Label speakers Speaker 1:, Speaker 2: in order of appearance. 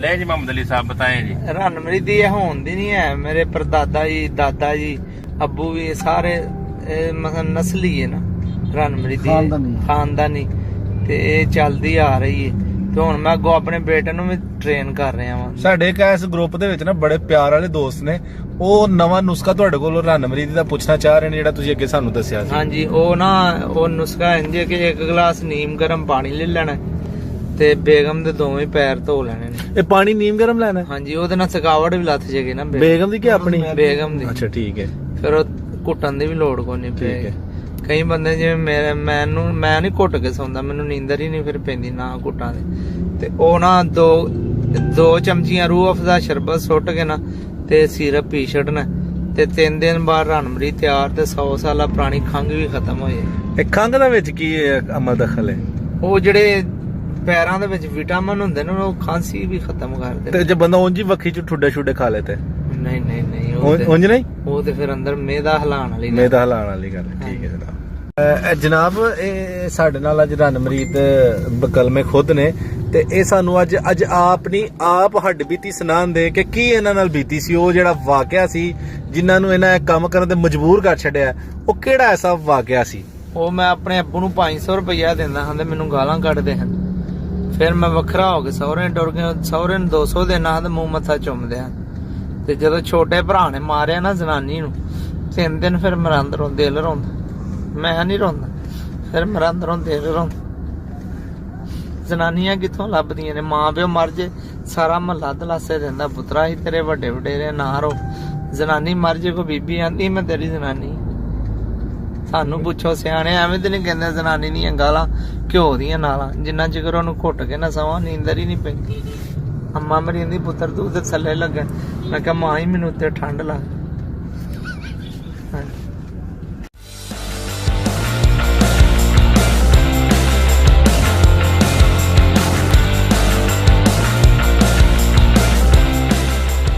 Speaker 1: ले जी मोहम्मद अली साहब बताएं जी।
Speaker 2: रनमृति होंदी नहीं है, मेरे परदादा जी, दादा जी, अब्बू भी सारे मतलब नस्ली है ना रनमृति खानदानी ते चलदी आ रही है। ਤੇ ਹੁਣ ਮੈਂ ਅੱਗੋਂ ਆਪਣੇ ਬੇਟੇ ਨੂੰ ਵੀ ਟ੍ਰੇਨ ਕਰ ਰਿਹਾ ਵਾਂ।
Speaker 3: ਸਾਡੇ ਇੱਕ ਇਸ ਗਰੁੱਪ ਦੇ ਵਿੱਚ ਨਾ ਬੜੇ ਪਿਆਰ ਵਾਲੇ ਦੋਸਤ ਨੇ, ਉਹ ਨਵਾਂ ਨੁਸਖਾ ਤੁਹਾਡੇ ਕੋਲੋਂ ਰਨਮਰੀਦੀ ਦਾ ਪੁੱਛਣਾ ਚਾਹ ਰਹੇ ਨੇ, ਜਿਹੜਾ ਤੁਸੀਂ ਅੱਗੇ ਸਾਨੂੰ ਦੱਸਿਆ ਸੀ।
Speaker 2: ਹਾਂਜੀ, ਉਹ ਨਾ ਉਹ ਨੁਸਖਾ ਇੰਜ ਹੈ ਕਿ 1 ਗਲਾਸ ਨੀਮ ਗਰਮ ਪਾਣੀ ਲੈ ਲੈਣਾ ਤੇ ਬੇਗਮ ਦੇ ਦੋਵੇਂ ਪੈਰ ਧੋ ਲੈਣੇ ਨੇ।
Speaker 3: ਇਹ ਪਾਣੀ ਨੀਮ ਗਰਮ ਲੈਣਾ?
Speaker 2: ਹਾਂਜੀ, ਉਹਦੇ ਨਾਲ ਥਕਾਵਟ ਵੀ ਲੱਥ ਜਾਏਗੀ ਨਾ।
Speaker 3: ਬੇਗਮ ਦੀ ਕਿ ਆਪਣੀ?
Speaker 2: ਬੇਗਮ ਦੀ।
Speaker 3: ਅੱਛਾ ਠੀਕ ਹੈ।
Speaker 2: ਫਿਰ ਉਹ ਘੁੱਟਣ ਦੀ ਵੀ ਲੋੜ ਕੋਈ ਨਹੀਂ ਪਏਗੀ। ਕਈ ਬੰਦੇ ਜਿਵੇਂ ਮੈਂ ਨਹੀਂ ਘੁੱਟ ਕੇ ਸੌਂਦਾ, ਮੈਨੂੰ ਨੀਂਦਰ ਹੀ ਨਹੀਂ ਫਿਰ ਪੈਂਦੀ ਨਾ ਘੁੱਟਾਂ ਦੇ। ਤੇ ਉਹ ਨਾ ਦੋ ਚਮਚੀਆਂ ਰੂਹ ਅਫਜ਼ਾ ਸ਼ਰਬਤ ਸੁੱਟ ਕੇ ਨਾ ਤੇ ਸਿਰਪ ਪੀ ਛੱਡਣਾ ਤੇ 3 ਦਿਨ ਬਾਅਦ ਰਨਮਰੀ ਤਿਆਰ ਤੇ 100 ਸਾਲਾ ਪੁਰਾਣੀ ਖੰਘ ਵੀ ਖਤਮ ਹੋ ਜਾਏ।
Speaker 3: ਇਹ ਖੰਘ ਦਾ ਵਿੱਚ ਕੀ ਅਮਲ ਦਖਲ ਹੈ? ਉਹ
Speaker 2: ਜਿਹੜੇ ਪੈਰਾਂ ਦੇ ਵਿੱਚ ਵਿਟਾਮਿਨ ਹੁੰਦੇ ਨੇ ਉਹ ਖਾਂਸੀ ਵੀ ਖਤਮ ਕਰਦੇ।
Speaker 3: ਤੇ ਜੇ ਬੰਦਾ ਉਂਝ ਹੀ ਵੱਖੀ ਚ ਠੁੱਡੇ ਛੁੱਡੇ ਖਾ ਲੇ ਤੇ?
Speaker 2: ਨਹੀਂ
Speaker 3: ਉਂਝ ਨਹੀਂ,
Speaker 2: ਉਹ ਤੇ ਫਿਰ ਅੰਦਰ ਮੇਦਾ ਹਿਲਾਉਣ ਵਾਲੀ
Speaker 3: ਗੱਲ। ਠੀਕ ਹੈ ਜਨਾਬ। ਜਨਾਬ ਇਹ ਸਾਡੇ ਨਾਲ ਅੱਜ ਰਨਮਰੀਤ ਬਕਲਮੇ ਖੁਦ ਨੇ ਤੇ ਇਹ ਸਾਨੂੰ ਅੱਜ ਆਪਣੀ ਆਪ ਹੱਡ ਬੀਤੀ ਸੁਣਾਉਂਦੇ ਕਿ ਕੀ ਇਹਨਾਂ ਨਾਲ ਬੀਤੀ ਸੀ। ਉਹ ਜਿਹੜਾ ਵਾਕਿਆ ਸੀ ਜਿਨ੍ਹਾਂ ਨੂੰ ਇਹਨਾਂ ਕੰਮ ਕਰਨ ਤੇ ਮਜਬੂਰ ਕਰ ਛੱਡਿਆ, ਉਹ ਕਿਹੜਾ ਐਸਾ ਵਾਕਿਆ ਸੀ? ਉਹ
Speaker 2: ਮੈਂ ਆਪਣੇ ਅੱਬੂ ਨੂੰ 500 ਰੁਪਇਆ ਦਿੰਦਾ ਹਾਂ ਤੇ ਮੈਨੂੰ ਗਾਲਾਂ ਕੱਢਦੇ ਹਨ। ਫਿਰ ਮੈਂ ਵੱਖਰਾ ਹੋ ਕੇ ਸਹੁਰੇ ਟੁਰ ਗਿਆ, ਸਹੁਰੇ ਨੂੰ 200 ਦੇਣਾ ਹਾਂ ਤੇ ਮੂੰਹ ਮੱਥਾ ਚੁੰਮਦੇ ਹਨ। ਤੇ ਜਦੋਂ ਛੋਟੇ ਭਰਾ ਨੇ ਮਾਰਿਆ ਨਾ ਜਨਾਨੀ ਨੂੰ 3 ਦਿਨ ਫਿਰ ਮੇਰਾ ਅੰਦਰੋਂ ਦਿਲ ਰੋਂਦਾ। ਮੈਂ ਨਹੀਂ ਰੋਂਦਾ, ਫਿਰ ਮੇਰਾ ਅੰਦਰੋਂ ਦਿਲ ਰੋਂਦਾ। ਜਨਾਨੀਆਂ ਕਿੱਥੋਂ ਲੱਭਦੀਆਂ ਨੇ? ਮਾਂ ਪਿਓ ਮਰ ਜੇ ਸਾਰਾ ਮਹੱਲਾ ਦਲਾਸੇ ਦਿੰਦਾ, ਪੁੱਤਰਾ ਹੀ ਤੇਰੇ ਵੱਡੇ ਵਡੇਰੇ ਨਾ ਰੋ। ਜਨਾਨੀ ਮਰ ਜੇ ਕੋਈ ਬੀਬੀ ਆਂਦੀ ਮੈਂ ਤੇਰੀ ਜਨਾਨੀ। ਸਾਨੂੰ ਪੁੱਛੋ ਸਿਆਣੇ, ਐਵੇਂ ਤੇ ਨਹੀਂ ਕਹਿੰਦੇ ਜਨਾਨੀ ਦੀਆਂ ਗਾਲਾਂ ਘਿਓ ਦੀਆਂ ਨਾਲਾਂ। ਜਿੰਨਾ ਚਿਰ ਉਹਨੂੰ ਘੁੱਟ ਕੇ ਨਾ ਸਵਾਂ ਨੀਂਦਰ ਹੀ ਨਹੀਂ ਪੈਂਦੀ। ਅੰਮਾ ਮੇਰੀ ਕਹਿੰਦੀ ਪੁੱਤਰ ਤੂੰ ਤੇ ਥੱਲੇ ਲੱਗਾ। ਮੈਂ ਕਿਹਾ ਮਾਂ ਹੀ ਮੈਨੂੰ ਉੱਤੇ ਠੰਡ ਲੱਗ।